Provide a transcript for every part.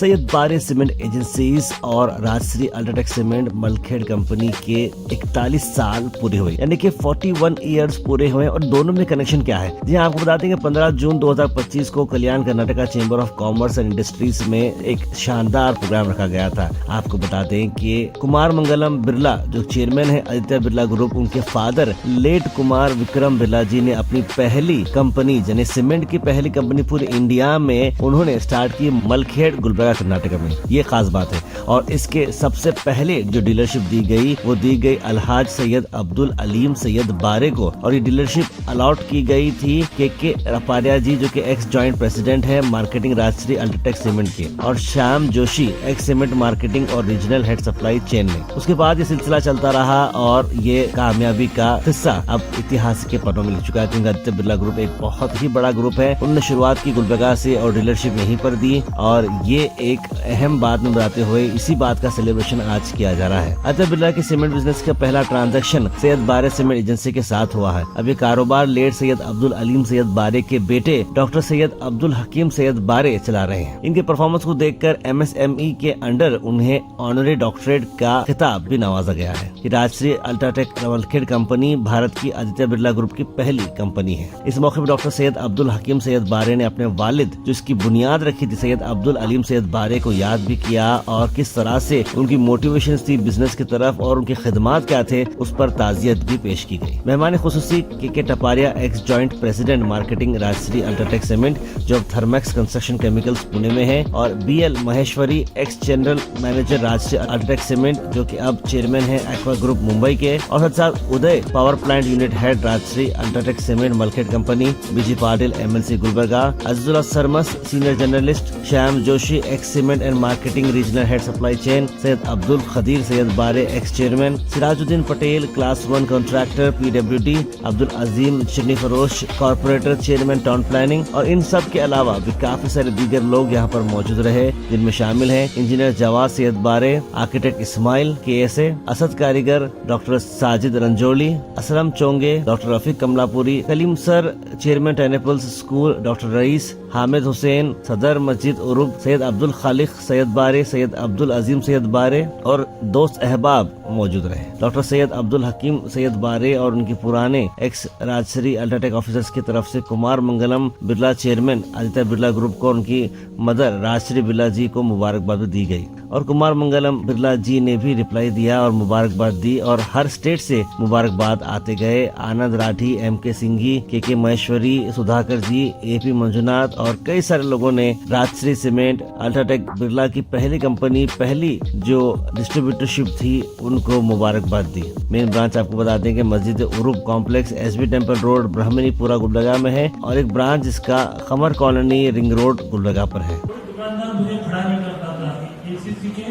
सैयद बारे cement agencies और Rajshree UltraTech cement Malkhed company के 41 साल पूरे हुए, यानी कि 41 इयर्स पूरे हुए। और दोनों में कनेक्शन क्या है? जी आपको बता देंगे 15 जून 2025 को Kalyana Karnataka chamber of commerce and industries में एक शानदार प्रोग्राम रखा गया था। आपको बता दें कि कुमार मंगलम बिरला जो चेयरमैन है आदित्य बिरला ग्रुप, उनके फादर लेट कुमार विक्रम बिरला जी ने अपनी पहली कंपनी यानी सीमेंट की पहली कंपनी पूरे इंडिया में उन्होंने स्टार्ट की मलखेड़ गुलबर्गा कर्नाटक में। ये खास बात है। और इसके सबसे पहले जो डीलरशिप दी गई वो दी गई अलहाज सैयद अब्दुल अलीम सैयद बारे को, और ये डीलरशिप अलॉट की गई थी के रपारिया जी जो कि एक्स जॉइंट प्रेसिडेंट है मार्केटिंग राजश्री अल्ट्राटेक सीमेंट के, और Shyam Joshi ex cement marketing और रीजनल हेड सप्लाई चेन में। उसके बाद ये सिलसिला चलता रहा और ये कामयाबी का हिस्सा अब इतिहास के पन्नों में लिख चुका है, क्योंकि आदित्य बिरला ग्रुप एक बहुत ही बड़ा ग्रुप है। उन्होंने शुरुआत की गुलबर्गा से और डीलरशिप यहीं पर दी, और ये एक अहम बात में बताते हुए इसी बात का सेलिब्रेशन आज किया जा रहा है। आदित्य बिरला की सीमेंट बिजनेस का पहला ट्रांजैक्शन सैयद बारे सीमेंट एजेंसी के साथ हुआ है। अब ये कारोबार लेट सैयद अब्दुल अलीम सैयद बारे के बेटे डॉक्टर सैयद अब्दुल हकीम सैयद बारे चला रहे हैं। इनके परफॉर्मेंस को देखकर MSME के अंडर उन्हें ऑनरी डॉक्टरेट का खिताब भी नवाजा गया है। राजश्री अल्ट्राटेक मलखेड़ कंपनी भारत की आदित्य बिरला ग्रुप की पहली कंपनी है। इस मौके पर डॉक्टर सैयद अब्दुल हकीम सैयद बारे ने अपने वालिद जो इसकी बुनियाद रखी थी सैयद अब्दुल अलीम सैयद बारे को याद भी किया, और किस तरह से उनकी मोटिवेशन थी बिजनेस की तरफ और उनके खिदमात क्या थे उस पर ताजियत भी पेश की गई। मेहमान खुसूसी K Taparia ex joint president marketing Rajshree UltraTech cement जो थर्मैक्स कंस्ट्रक्शन केमिकल्स पुणे में है, और BL Maheshwari ex general manager Rajshree UltraTech cement जो कि अब चेयरमैन है एक्वा ग्रुप मुंबई के, और साथ साथ Uday power plant unit head Rajashree UltraTech cement Malkhed company, BG Patil MLC Gulbarga, Ajjulla Sarmas senior journalist, Shyam Joshi ex cement and marketing regional head supply chain, Syed Abdul Khadeer Syed बारे ex chairman, Sirajuddin Patel class 1 contractor PWD, Abdul Azeem Chinni Farosh corporator chairman town planning, और इन सब के अलावा भी काफी सारे दीगर लोग यहाँ पर मौजूद रहे, जिनमें शामिल हैं इंजीनियर जवाद सैयद बारे, आर्किटेक्ट इस्माइल KSA, असद कारीगर doctor Sajid Ranjoli, Aslam Chonge, doctor Rafiq Kamalapuri, Kaleem sir chairman टेनेपल्स स्कूल डॉक्टर रईस, हामिद हुसैन सदर मस्जिद उरुब, सैयद अब्दुल खालिक सैयद बारे, सैयद अब्दुल अजीम सैयद बारे और दोस्त अहबाब मौजूद रहे। डॉक्टर सैयद अब्दुल हकीम सैयद बारे और उनके पुराने एक्स राजश्री अल्ट्राटेक ऑफिसर्स की तरफ से कुमार मंगलम बिरला चेयरमैन आदित्य बिरला ग्रुप को उनकी मदर राजश्री बिरला जी को मुबारकबाद दी गई, और कुमार मंगलम बिरला जी ने भी रिप्लाई दिया और मुबारकबाद दी, और हर स्टेट से मुबारकबाद आते गए। आनंद राठी, MK सिंघी, KK महेश्वरी, सुधाकर जी, AP मंजुनाथ और कई सारे लोगों ने राजश्री सीमेंट अल्ट्राटेक बिरला की पहली कंपनी, पहली जो डिस्ट्रीब्यूटरशिप थी, उनको मुबारकबाद दी। मेन ब्रांच आपको बता दें कि मस्जिद Urub complex SB temple road Brahmanipura Gulbarga में है, और एक ब्रांच जिसका Khamar colony ring road Gulbarga पर है। दुकानदार मुझे खड़ा नहीं करता था, ACC के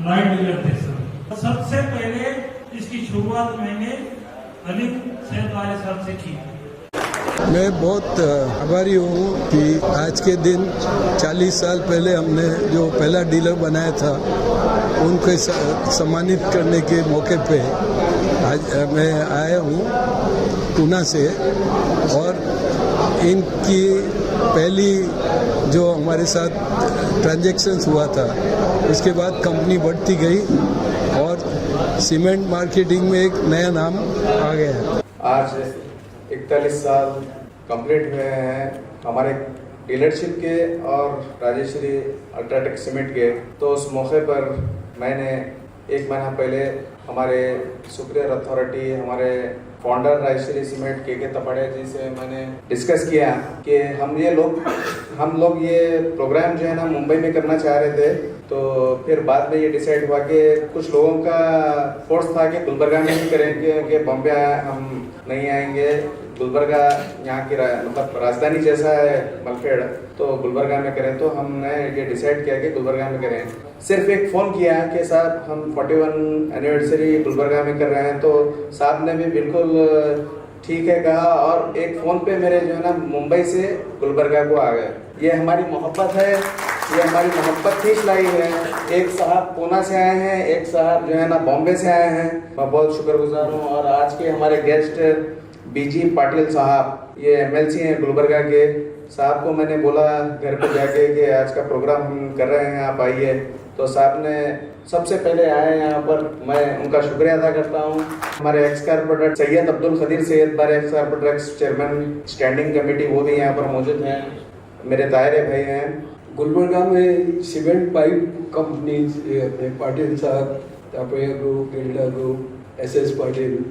लाइट डीलर थे सर। सबसे पहले इसकी शुरुआत मैंने अली सैयद बारे साहब से की। मैं बहुत आभारी हूँ कि आज के दिन 40 साल पहले हमने जो पहला डीलर बनाया था उनको सम्मानित करने के मौके पे आज मैं आया हूँ पूना से, और इनकी पहली जो हमारे साथ ट्रांजैक्शंस हुआ था उसके बाद कंपनी बढ़ती गई और सीमेंट मार्केटिंग में एक नया नाम आ गया। आज 41 साल कंप्लीट हुए हैं हमारे डीलरशिप के और राजश्री अल्ट्राटेक सीमेंट के। तो उस मौके पर मैंने एक महीना पहले हमारे सुप्रीयर अथॉरिटी, हमारे फाउंडर राजश्री सीमेंट KK तपड़े जी से मैंने डिस्कस किया कि हम लोग ये प्रोग्राम जो है ना मुंबई में करना चाह रहे थे। तो फिर बाद में ये डिसाइड हुआ कि कुछ लोगों का फोर्स था कि गुलबर्गा में ही करेंगे, कि बॉम्बे हम नहीं आएंगे। गुलबर्गा यहाँ की मतलब राजधानी जैसा है मलखेड़, तो गुलबर्गा में करें। तो हमने ये डिसाइड किया कि गुलबर्गा में करें। सिर्फ एक फ़ोन किया कि साहब हम 41 एनिवर्सरी गुलबर्गा में कर रहे हैं, तो साहब ने भी बिल्कुल ठीक है कहा, और एक फ़ोन पे मेरे जो है ना मुंबई से गुलबर्गा को आ गए। ये हमारी मोहब्बत है, ये हमारी मोहब्बत खींच लाई है। एक साहब पूना से आए हैं, एक साहब जो है ना बॉम्बे से आए हैं। मैं बहुत शुक्रगुजार हूँ। और आज के हमारे गेस्ट BG पाटिल साहब, ये MLC हैं गुलबर्गा के, साहब को मैंने बोला घर पे जाके कि आज का प्रोग्राम हम कर रहे हैं, आप आइए। तो साहब ने सबसे पहले आए यहाँ पर, मैं उनका शुक्रिया अदा करता हूँ। हमारे एक्स कारपोरेटर सैयद अब्दुल खदीर सैयद बारे x corporator x chairman standing committee, वो भी यहाँ पर मौजूद हैं। मेरे तायरे भाई हैं। गुलबर्गा में सीमेंट पाइप कंपनीज अपने पाटिल साहब, Tapaya group, Gilda group, SS Patil,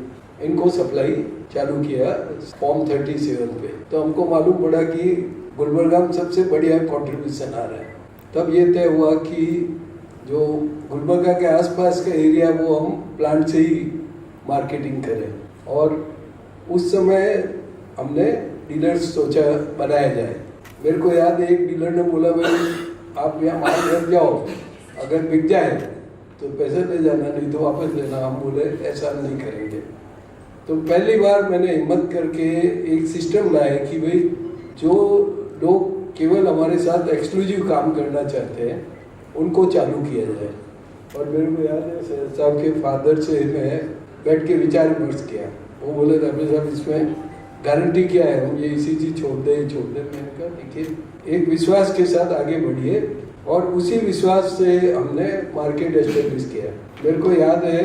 इनको सप्लाई चालू किया फॉर्म 37 पे। तो हमको मालूम पड़ा कि गुलबर्गा में सबसे बढ़िया कंट्रीब्यूशन आ रहा है। तब ये तय हुआ कि जो गुलबर्गा के आसपास का एरिया वो हम प्लांट से ही मार्केटिंग करें। और उस समय हमने डीलर्स सोचा बनाया जाए। मेरे को याद है एक डीलर ने बोला, भाई आप यहाँ माल रख जाओ, अगर बिक जाए तो पैसे ले जाना, नहीं तो वापस लेना। हम बोले ऐसा नहीं करेंगे। तो पहली बार मैंने हिम्मत करके एक सिस्टम लाया कि भाई जो लोग केवल हमारे साथ एक्सक्लूसिव काम करना चाहते हैं उनको चालू किया जाए। और मेरे को याद है सैयद साहब के फादर से मैं बैठ के विचार विमर्श किया। वो बोले रबी साहब इसमें गारंटी क्या है, हम ये इसी चीज़ छोड़ दें। मैंने कहा देखिए, एक विश्वास के साथ आगे बढ़िए। और उसी विश्वास से हमने मार्केट एस्टेब्लिश किया। मेरे को याद है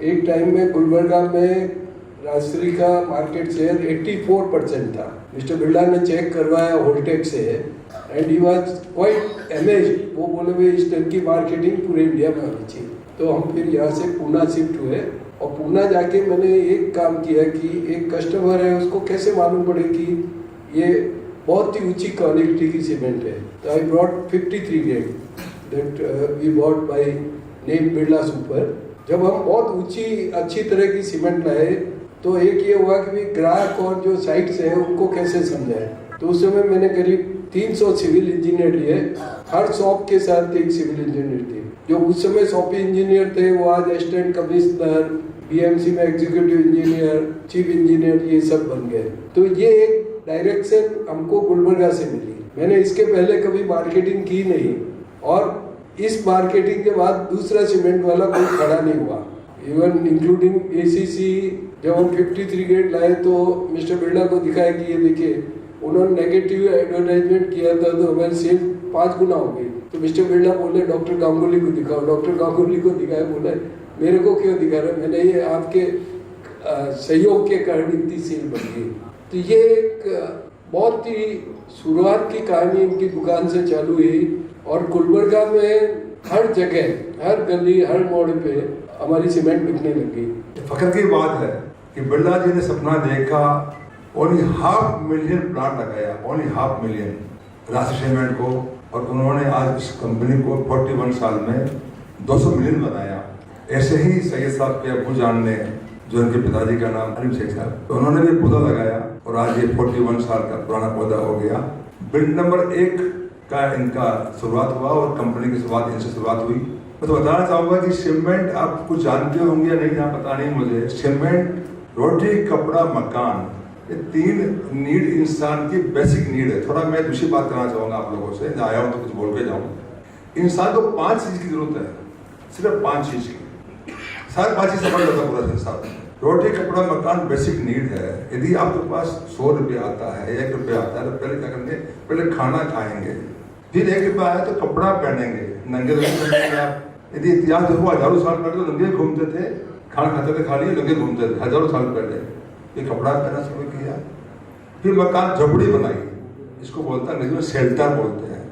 एक टाइम में गुलबर्गा में राजश्री का मार्केट शेयर 84% था। मिस्टर बिरला ने चेक करवाया होल्टेक से and he was quite amazed. वो बोले भाई इस तरह की मार्केटिंग पूरे इंडिया में होनी चाहिए। तो हम फिर यहाँ से पूना शिफ्ट हुए और पूना जाके मैंने एक काम किया कि एक कस्टमर है उसको कैसे मालूम पड़े कि ये बहुत ही ऊंची क्वालिटी की सीमेंट है। तो I brought 53 grade that we bought by name Birla super. जब हम बहुत ऊंची अच्छी तरह की सीमेंट लाए तो एक ये हुआ कि भाई ग्राहक और जो साइट्स है उनको कैसे समझाए। तो उस समय मैंने करीब 300 सिविल इंजीनियर लिए। हर शॉप के साथ एक सिविल इंजीनियर थे। जो उस समय शॉप इंजीनियर थे वो आज असिस्टेंट कमिश्नर, BMC में एग्जीक्यूटिव इंजीनियर, चीफ इंजीनियर, ये सब बन गए। तो ये एक डायरेक्शन हमको गुलबर्गा से मिली। मैंने इसके पहले कभी मार्केटिंग की नहीं और इस मार्केटिंग के बाद दूसरा सीमेंट वाला कोई खड़ा नहीं हुआ, इवन इंक्लूडिंग ACC। जब हम 53 ग्रेड लाए तो मिस्टर बिरला को दिखाया कि ये देखिए, उन्होंने नेगेटिव एडवर्टाइजमेंट किया था तो हमारी सेल 5 गुना हो गई। तो मिस्टर बिरला बोले डॉक्टर गांगुली को दिखाओ। डॉक्टर गांगुली को दिखाया, बोले मेरे को क्यों दिखा रहे, मैंने ये आपके सहयोग के कारण इतनी सेल बढ़ गई। तो ये एक बहुत ही शुरुआत की कहानी इनकी दुकान से चालू हुई और गुलबर्गा में हर जगह, हर गली, हर मोड़ पे हमारी सीमेंट बिकने लगी। फख्र की बात है कि बिरला जी ने सपना देखा, ओनली 500,000 प्लांट लगाया, ओनली 500,000 राशि सीमेंट को। और उन्होंने आज इस कंपनी को 41 साल में 200 मिलियन बनाया। ऐसे ही सैयद साहब के अब्बू जान ने, जो उनके पिताजी का नाम अलीम शेख साहब, तो उन्होंने भी पौधा लगाया और आज ये 41 साल का पुराना पौधा हो गया। बिल्ड नंबर 1 का इनका शुरुआत हुआ और कंपनी की शुरुआत इनसे शुरुआत हुई। मैं तो बताना चाहूँगा कि सीमेंट आप कुछ जानते होंगे या नहीं, यहाँ पता नहीं मुझे। सीमेंट, रोटी, कपड़ा, मकान, ये 3 नीड इंसान की बेसिक नीड है। थोड़ा मैं दूसरी बात करना चाहूँगा आप लोगों से, आया हूँ तो कुछ बोल के जाऊँ। इंसान को 5 चीज़ की जरूरत है, सिर्फ 5 चीज़ की। सारे 5 चीज़ समझ जाता पूरा संसार। रोटी, कपड़ा, मकान बेसिक नीड है। यदि आपके पास 100 रुपये आता है, 1 रुपया आता है, तो पहले क्या करेंगे, पहले खाना खाएंगे, फिर 1 रुपया आया तो कपड़ा पहनेंगे, नंगे घूमेंगे आप। यदि इतिहास देखो, हजारों साल पहले तो नंगे घूमते थे, खाना खाते थे, खाली नंगे घूमते थे, हजारों साल पहले ये कपड़ा पहना शुरू किया। फिर मकान, झोपड़ी बनाई, इसको बोलता है अंग्रेजी में शेल्टर बोलते हैं,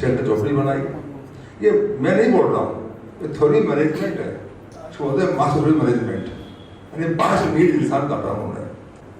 शेल्टर झोपड़ी बनाई। ये मैं नहीं बोल रहा हूँ, ये थ्योरी मैनेजमेंट है, इसको बोलते हैं मास्टर मैनेजमेंट। यानी 5 नीड इंसान का रहा है,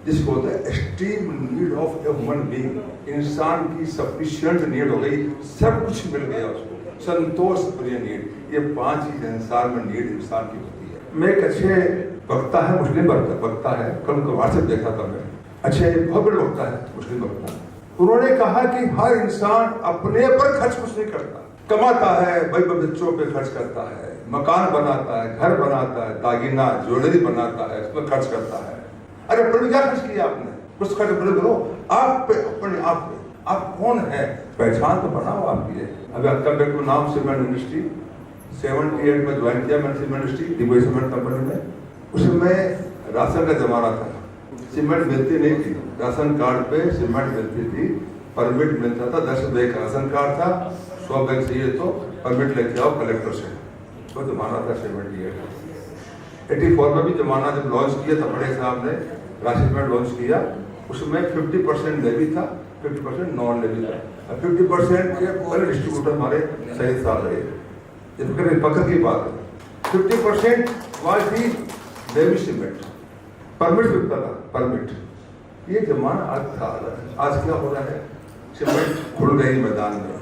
जिसको बोलते हैं extreme need of a human being. इंसान की सफिशिएंट नीड हो गई, सब कुछ मिल गया उसको, संतोष प्रिय नीड। ये 5 चीज इंसान में नीड इंसान की होती है। मैं एक अच्छे वक्ता है, मुस्लिम वक्ता है, कल को व्हाट्सएप देखा था मैं, अच्छे बहुत बड़े वक्ता है मुस्लिम वक्ता। उन्होंने कहा कि हर इंसान अपने पर खर्च कुछ नहीं करता, कमाता है, भाई बच्चों पे खर्च करता है, मकान बनाता है, घर बनाता है, दागिना ज्वेलरी बनाता है, उसमें खर्च करता है। अरे अपने क्या खर्च किया आपने, कुछ खर्च अपने करो, आप पे, अपने आप पे। आप कौन है, पहचान तो बनाओ आपकी। अभी आपका बेटू नाम सीमेंट इंडस्ट्री 78 में ज्वाइन किया मैंने cement industry, Dubai cement company में। उसमें राशन का जमाना था, सीमेंट मिलती नहीं थी, राशन कार्ड पे सीमेंट मिलती थी। परमिट मिलता था, 10 रुपये का राशन कार्ड था, 100 बैग चाहिए तो परमिट लेके आओ कलेक्टर से। वो जमाना था 78 84 में भी जमाना जब लॉन्च किया था बड़े साहब ने राशन कार्ड लॉन्च किया, उसमें 50% लेवी था, 50% नॉन लेवी था, 50% के पहले डिस्ट्रीब्यूटर हमारे सही साहब रहे। जब पकड़ की बात है 50% was the levy cement, permit बिकता था, परमिट। ये जमाना आज था। आज क्या हो रहा है, सीमेंट खुल गई मैदान में।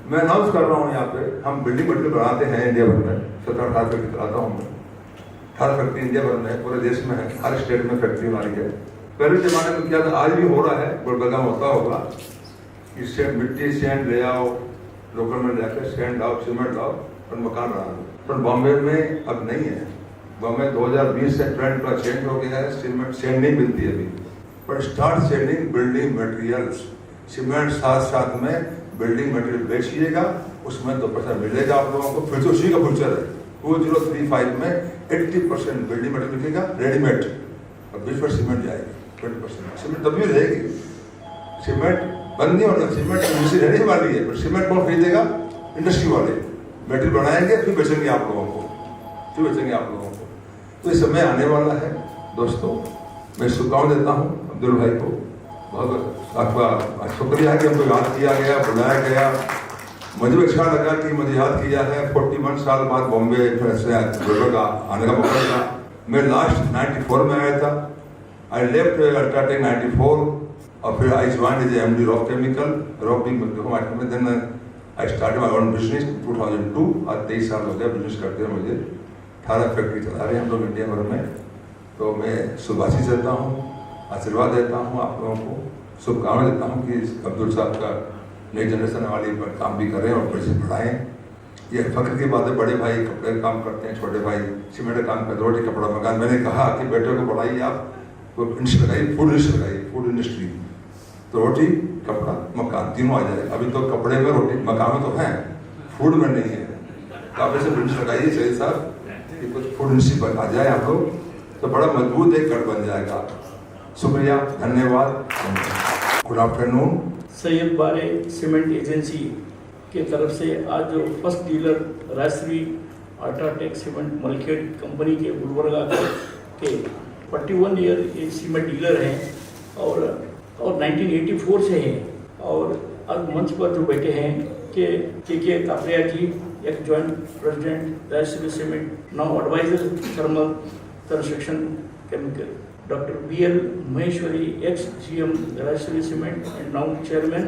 मैं अनाउंस कर रहा हूँ यहाँ पे, हम बिल्डिंग मटेरियल बनाते हैं इंडिया भर में, 17-18 फैक्ट्री चलाता हूँ मैं, 18 फैक्ट्री इंडिया भर में, पूरे देश में है, हर स्टेट में फैक्ट्री हमारी है। पहले जमाने में क्या था, आज भी हो रहा है, गुलबर्गा में होता होगा, इससे मिट्टी सैंड ले आओ, लोकल में जाकर सैंड लाओ, सीमेंट लाओ और मकान बनाओ। पर बॉम्बे में अब नहीं है। बॉम्बे 2020 से ट्रेंड पूरा चेंज हो गया है, सीमेंट सैंड नहीं मिलती अभी, पर start sending building materials. Cement साथ साथ में बिल्डिंग मटेरियल बेचिएगा, उसमें तो पैसा मिलेगा आप लोगों को। फिर तो उसी का फ्यूचर है। 2035 में 80% बिल्डिंग मटेरियल बिकेगा रेडीमेड और 20% सीमेंट जाएगी, 20% सीमेंट तभी रहेगी। सीमेंट बंद नहीं होगा, सीमेंट इंडस्ट्री रहने वाली है, पर सीमेंट कौन खरीदेगा? इंडस्ट्री वाले मटेरियल बनाएंगे, फिर बेचेंगे आप लोगों को, फिर बेचेंगे आप लोगों को। तो ये समय आने वाला है दोस्तों। मैं शुभकामनाएं देता हूँ अब्दुल भाई को, बहुत आपका शुक्रिया है कि हमको याद किया गया, बुलाया गया। मुझे भी अच्छा लगा कि मुझे याद किया है। 41 साल बाद बॉम्बे से गुलबर्गा आने का मौका मिला। मैं लास्ट 94 में आया था। आई लेफ्ट अल्ट्राटेक 94 और फिर I join as MD Rock Chemical, Rock में। Then I start my own business 2002। आज 23 साल हो गया बिजनेस करते हैं मुझे। 18 फैक्ट्री चला रहे हैं हम लोग इंडिया भर में। तो मैं शुभाशीष देता हूँ, आशीर्वाद देता हूँ आप लोगों को, शुभकामनाएं देता हूँ कि अब्दुल साहब का नई जनरेशन वाली पर काम भी करें और पैसे बढ़ाएं। ये फख्र की बात है, बड़े भाई कपड़े का काम करते हैं, छोटे भाई सीमेंट का काम करते, रोटी कपड़ा मकान। मैंने कहा कि बेटे को बढ़ाइए, आप इंडस्ट्री लगाइए, फूड इंडस्ट्री लगाइए, फूड इंडस्ट्री, तो रोटी कपड़ा मकान तीनों आ जाए। अभी तो कपड़े में रोटी मकान में तो है, फूड में नहीं है। काफी से बिजनेस लगाइए सही साहब कि कुछ फूड इंडस्ट्री पर आ जाए आप लोग, तो बड़ा मजबूत एक गढ़ बन जाएगा। शुक्रिया, धन्यवाद। Good afternoon. सैयद बारे सीमेंट एजेंसी के तरफ से आज जो first dealer Rajashree UltraTech cement Malkhed company के गुलबर्गा के 41 ईयर ये सीमेंट डीलर हैं और 1984 से हैं। और आज मंच पर जो बैठे हैं के कापड़िया जी, एक joint president Rajshree cement, now advisor thermal construction chemical, doctor BL Maheshwari, ex GM Rajshree cement and now chairman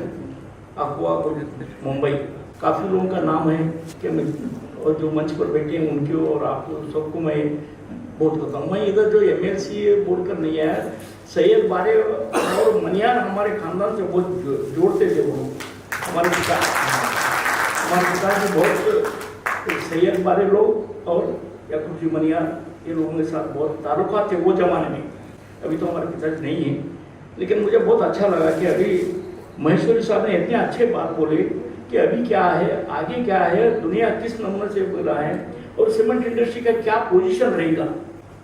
Aqua Mumbai. काफ़ी लोगों का नाम है कि मैं और जो मंच पर बैठे हैं उनके और आप सबको मैं बहुत करता हूँ। मैं इधर जो MLC बोलकर नहीं आया, सैयद बारे और मनियार हमारे खानदान से बहुत जोड़ते थे। वो हमारे पिताजी बहुत सैयद बारे लोग और याकूब जी मनियार, ये लोगों के साथ बहुत ताल्लुकात थे वो जमाने में। अभी तो हमारे पिताजी नहीं है, लेकिन मुझे बहुत अच्छा लगा कि अभी महेश्वरी साहब ने इतने अच्छे बात बोले कि अभी क्या है, आगे क्या है, दुनिया किस नंबर से बोल रहा है और सीमेंट इंडस्ट्री का क्या पोजीशन रहेगा।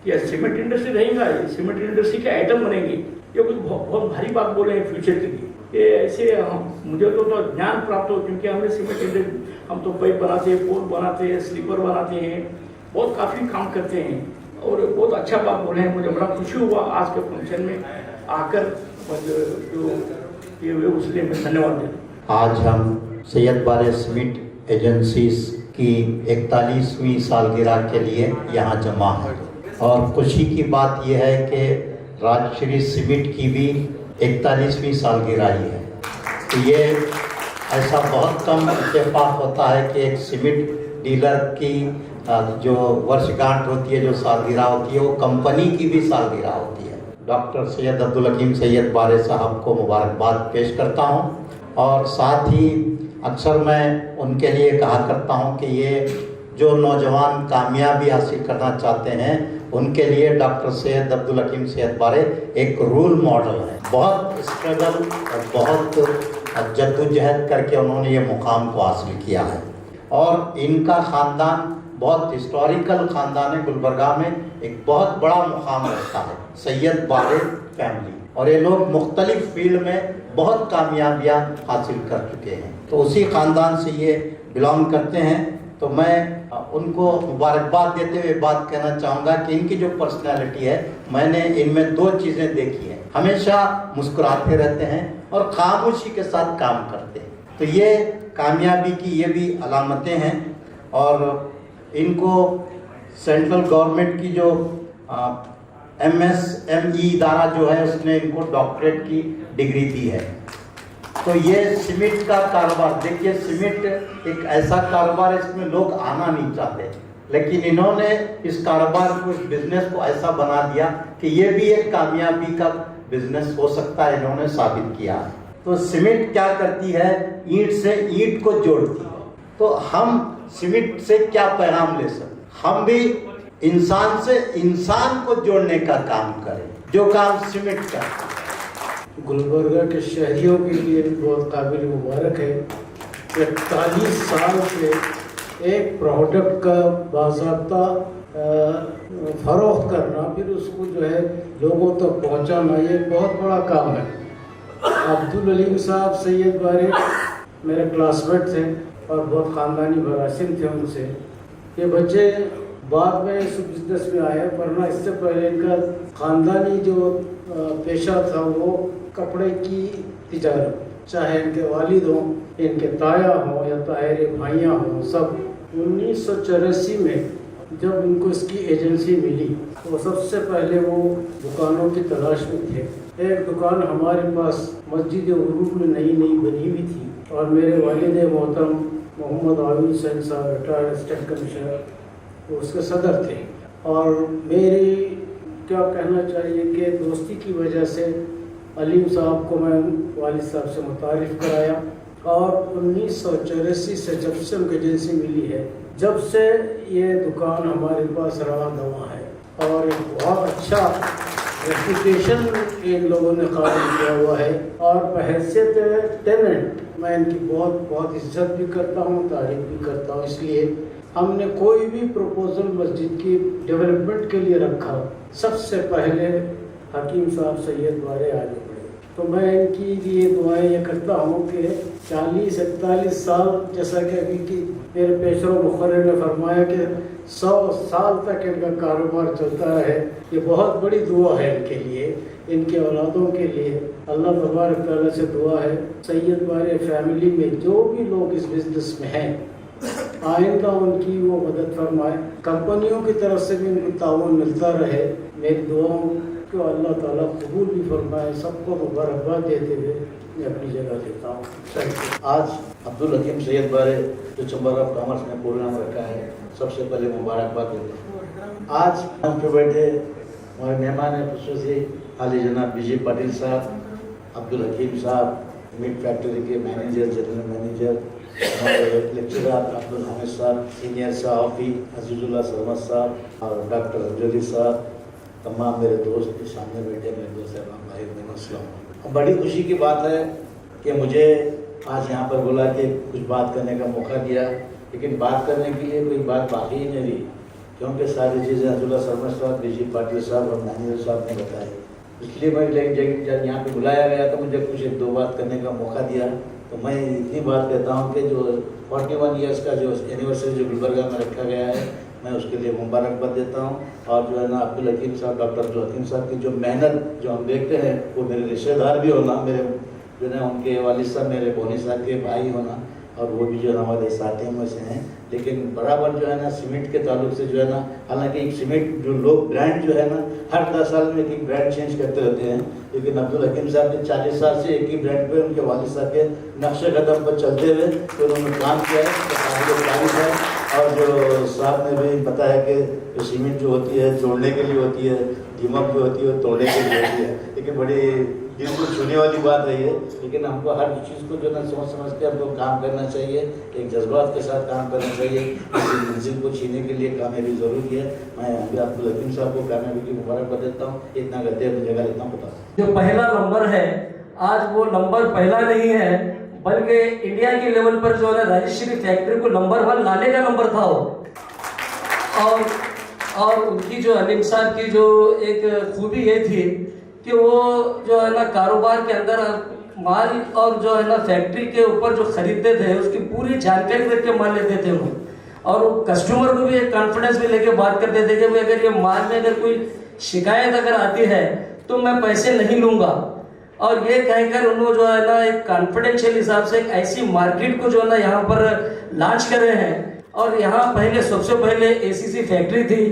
कि सीमेंट इंडस्ट्री रहेगा, सीमेंट इंडस्ट्री के आइटम बनेंगे, ये कुछ बहुत भारी बात बोले हैं फ्यूचर के लिए। ये ऐसे मुझे तो ज्ञान प्राप्त हो, क्योंकि हमने सीमेंट इंडस्ट्री, हम तो पाइप बनाते हैं, पोल बनाते हैं, स्लीपर बनाते हैं, बहुत काफ़ी काम करते हैं और बहुत अच्छा बात बोले हैं। मुझे बड़ा खुशी हुआ आज के फंक्शन में आकर, जो उसलिए मैं धन्यवाद देता। आज हम सैयद बारे सीमेंट एजेंसीज की 41वीं सालगिरह के लिए यहाँ जमा हैं और खुशी की बात यह है कि राजश्री सीमेंट की भी 41वीं सालगिरह ही है। तो ये ऐसा बहुत कम इत्तेफाक होता है कि एक सीमेंट डीलर की जो वर्षगांठ होती है, जो सालगिरह होती है, वो कंपनी की भी सालगिरह होती है। डॉक्टर सैयद अब्दुल हकीम सैयद बारे साहब को मुबारकबाद पेश करता हूँ और साथ ही अक्सर मैं उनके लिए कहा करता हूँ कि ये जो नौजवान कामयाबी हासिल करना चाहते हैं उनके लिए डॉक्टर सैयद अब्दुल हकीम सैयद बारे एक रोल मॉडल है। बहुत स्ट्रगल और बहुत जद्दोजहद करके उन्होंने ये मुकाम को हासिल किया है और इनका ख़ानदान बहुत हिस्टोरिकल ख़ानदान है। गुलबर्गा में एक बहुत बड़ा मुकाम रखता है सैयद बारे फैमिली। और ये लोग मुख्तलिफ फील्ड में बहुत कामयाबियाँ हासिल कर चुके हैं। तो उसी ख़ानदान से ये बिलोंग करते हैं। तो मैं उनको मुबारकबाद देते हुए बात कहना चाहूँगा कि इनकी जो पर्सनैलिटी है, मैंने इनमें 2 चीज़ें देखी हैं। हमेशा मुस्कुराते रहते हैं और खामोशी के साथ काम करते हैं। तो ये कामयाबी की ये भी अलामतें हैं। और इनको सेंट्रल गवर्नमेंट की जो MSME इदारा जो है उसने इनको डॉक्टरेट की डिग्री दी है। तो ये सीमेंट का कारोबार, देखिए सीमेंट एक ऐसा कारोबार है इसमें लोग आना नहीं चाहते, लेकिन इन्होंने इस कारोबार को, इस बिजनेस को ऐसा बना दिया कि ये भी एक कामयाबी का बिजनेस हो सकता है, इन्होंने साबित किया। तो सीमेंट क्या करती है, ईंट से ईंट को जोड़ती है। तो हम सीमेंट से क्या पैगाम ले सकते, हम भी इंसान से इंसान को जोड़ने का काम करें, जो काम सीमेंट करता है। गुलबर्गा के शहरियों के लिए भी बहुत काबिल मुबारक है कि 41 साल से एक प्रोडक्ट का बाज़ाब्ता फरोख्त करना, फिर उसको जो है लोगों तक पहुंचाना, ये बहुत बड़ा काम है। अब्दुल अलीम साहब सैयद बारे मेरे क्लासमेट थे और बहुत ख़ानदानी बरासिम थे उनसे। ये बच्चे बाद में इस बिजनेस में आए, वरना इससे पहले इनका ख़ानदानी जो पेशा था वो कपड़े की तिजारत, चाहे इनके वालिद हों, इनके ताया हों या ताहरे भाइयाँ हों, सब 1984 में जब इनको इसकी एजेंसी मिली तो सबसे पहले वो दुकानों की तलाश में थे। एक दुकान हमारे पास मस्जिद उरूज में नई बनी हुई थी और मेरे वालिद मोहतरम मोहम्मद आबिद हुसैन साहब रिटायर्ड असिस्टेंट कमिश्नर उसके सदर थे। और मेरी क्या कहना चाहिए कि दोस्ती की वजह से अलीम साहब को मैं वालिद साहब से मुतारिफ़ कराया और 1984 से जब से उनको एजेंसी मिली है, जब से ये दुकान हमारे पास रवा दवा है और एक बहुत अच्छा रेपुटेशन इन लोगों ने कायम किया हुआ है। और बहैसियत टेनेंट मैं इनकी बहुत इज्जत भी करता हूँ, तारीफ भी करता हूँ। इसलिए हमने कोई भी प्रपोजल मस्जिद की डेवलपमेंट के लिए रखा, सबसे पहले हकीम साहब सैयद बारे आगे बढ़े। तो मैं इनकी लिए दुआएं ये करता हूँ कि 40-41 साल, जैसा कि अभी की मेरे पेशरो मुखर्रर ने फरमाया कि 100 साल तक इनका कारोबार चलता है, ये बहुत बड़ी दुआ है इनके लिए, इनके औलादों के लिए। अल्लाह तबारक तआला से दुआ है सैयद बारे फैमिली में जो भी लोग इस बिज़नेस में हैं, आइंदा उनकी वो मदद फरमाए, कंपनियों की तरफ से भी उनको ताउन मिलता रहे। मेरी दुआओं को अल्लाह ताला कबूल भी फरमाए। सबको मुबारकबाद देते हुए मैं अपनी जगह लेता हूँ। आज अब्दुल हकीम सैयद बारे जो चैम्बर ऑफ कॉमर्स ने प्रोग्राम रखा है, सबसे पहले मुबारकबाद देते हैं। आज हम पे बैठे हमारे मेहमान हैं खुसूसी आली जनाब बीजी पाटिल साहब, अब्दुल हकीम साहब, मीट फैक्ट्री के मैनेजर, जनरल मैनेजर, हमारे लेक्चरर अब्दुल हामिद साहब, सीनियर सहाफ़ी अजीजुल्लाह सरमद साहब और डॉक्टर अंजलि साहब, तमाम मेरे दोस्त के सामने बैठे मेरे दोस्त भाई बहनों, बड़ी खुशी की बात है कि मुझे आज यहाँ पर बोला कि कुछ बात करने का मौका दिया, लेकिन बात करने के लिए कोई बात बाकी ही नहीं रही, क्योंकि सारी चीज़ें अब्दुल्ला सरमद साहब, बीजी पाटिल साहब और मैनेजर साहब ने बताई। इसलिए मैं जब यहाँ पे बुलाया गया तो मुझे कुछ 1-2 बात करने का मौका दिया। तो मैं इतनी बात कहता हूँ कि जो 41 ईयर्स का जो एनिवर्सरी जो गुलबर्गा में रखा गया है, मैं उसके लिए मुबारकबाद देता हूँ। और जो है ना अब्दुल हकीम साहब, डॉक्टर अब्दुल हकीम साहब की जो मेहनत जो हम देखते हैं, वो मेरे रिश्तेदार भी होना, मेरे जो है उनके वालिद साहब मेरे बोनी साहब के भाई होना, और वो भी जो है हमारे साथियों में से हैं। लेकिन बराबर जो है ना सीमेंट के ताल्लुक से जो है ना, हालांकि एक सीमेंट जो लोग ब्रांड जो है ना हर 10 साल में एक ब्रांड चेंज करते रहते हैं, लेकिन अब्दुल हकीम साहब ने 40 साल से एक ही ब्रांड पे उनके वालिद साहब के नक्शे कदम पर चलते हुए तो उन्होंने काम किया है। और जो साहब ने भी बताया कि सीमेंट जो होती है जोड़ने के लिए होती है, दीमक जो होती है तोड़ने के लिए होती है, लेकिन बड़ी दिल को छूने वाली बात है ये। लेकिन हमको हर चीज़ को जो ना सोच समझ के हमको काम करना चाहिए, एक जज्बात के साथ काम करना चाहिए। इस मंजिल को छीनने के लिए कामयाबी ज़रूरी है। मैं अभी अब्दुल हकीम साहब को कामयाबी की मुबारकबाद देता हूँ। इतना कहते हैं जगह लेता हूँ। बता जो पहला नंबर है, आज वो नंबर पहला नहीं है, बल्कि इंडिया के लेवल पर जो है राजश्री फैक्ट्री को नंबर 1 लाने का नंबर था वो। और उनकी जो अलीम साहब की जो एक खूबी ये थी कि वो जो है ना कारोबार के अंदर माल और जो है ना फैक्ट्री के ऊपर जो खरीदते थे उसकी पूरी जानकारी रख के माल लेते थे उन्होंने, और कस्टमर को भी एक कॉन्फिडेंस में लेके बात करते थे कि भाई अगर ये माल में अगर कोई शिकायत अगर आती है तो मैं पैसे नहीं लूंगा। और ये कहकर उन्होंने जो है ना एक कॉन्फिडेंशियल हिसाब से एक ऐसी मार्केट को जो है ना यहाँ पर लॉन्च कर रहे हैं। और यहाँ पहले सबसे पहले एसीसी फैक्ट्री थी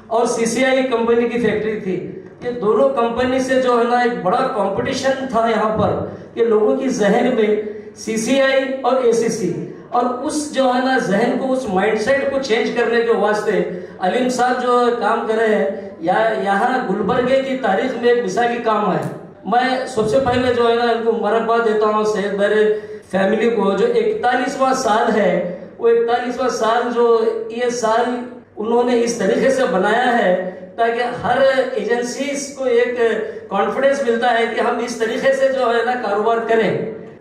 और सीसीआई कंपनी की फैक्ट्री थी। ये दोनों कंपनी से जो है ना एक बड़ा कंपटीशन था यहाँ पर कि लोगों की जहन में सीसीआई और एसीसी, और उस जो है ना जहन को, उस माइंडसेट को चेंज करने के वास्ते अलीम साहब जो काम कर रहे हैं यहाँ गुलबर्गे की तारीख में एक मिसाली काम है। मैं सबसे पहले जो है ना इनको मुबारकबाद देता हूँ सैयद बारे फैमिली को, जो 41वां साल है, वो 41वां साल जो ये साल उन्होंने इस तरीके से बनाया है ताकि हर एजेंसीज को एक कॉन्फिडेंस मिलता है कि हम इस तरीके से जो है ना कारोबार करें।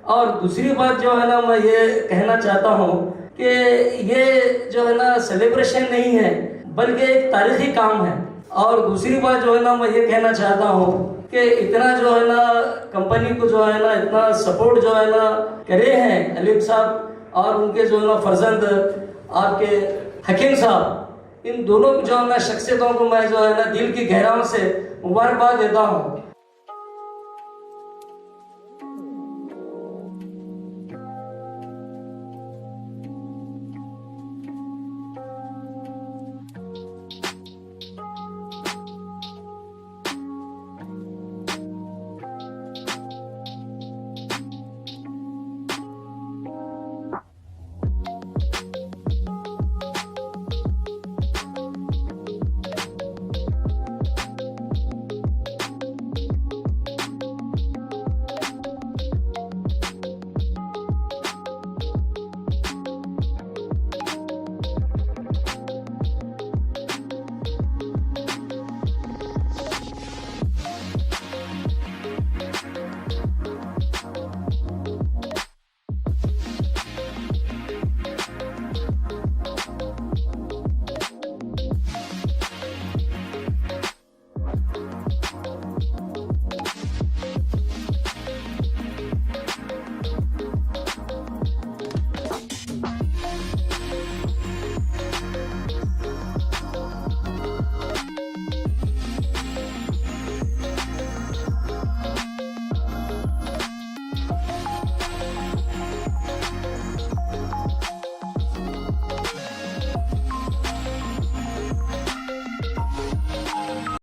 और दूसरी बात जो है ना मैं ये कहना चाहता हूँ कि ये जो है ना सेलिब्रेशन नहीं है बल्कि एक तारीखी काम है। और दूसरी बात जो है ना मैं ये कहना चाहता हूँ कि इतना जो है ना कंपनी को जो है ना इतना सपोर्ट जो है ना करे हैं अलीम साहब और उनके जो है ना फर्जंद आपके हकीम साहब, इन दोनों जो है ना शख्सियतों को मैं जो है ना दिल की गहराइयों से मुबारकबाद देता हूँ।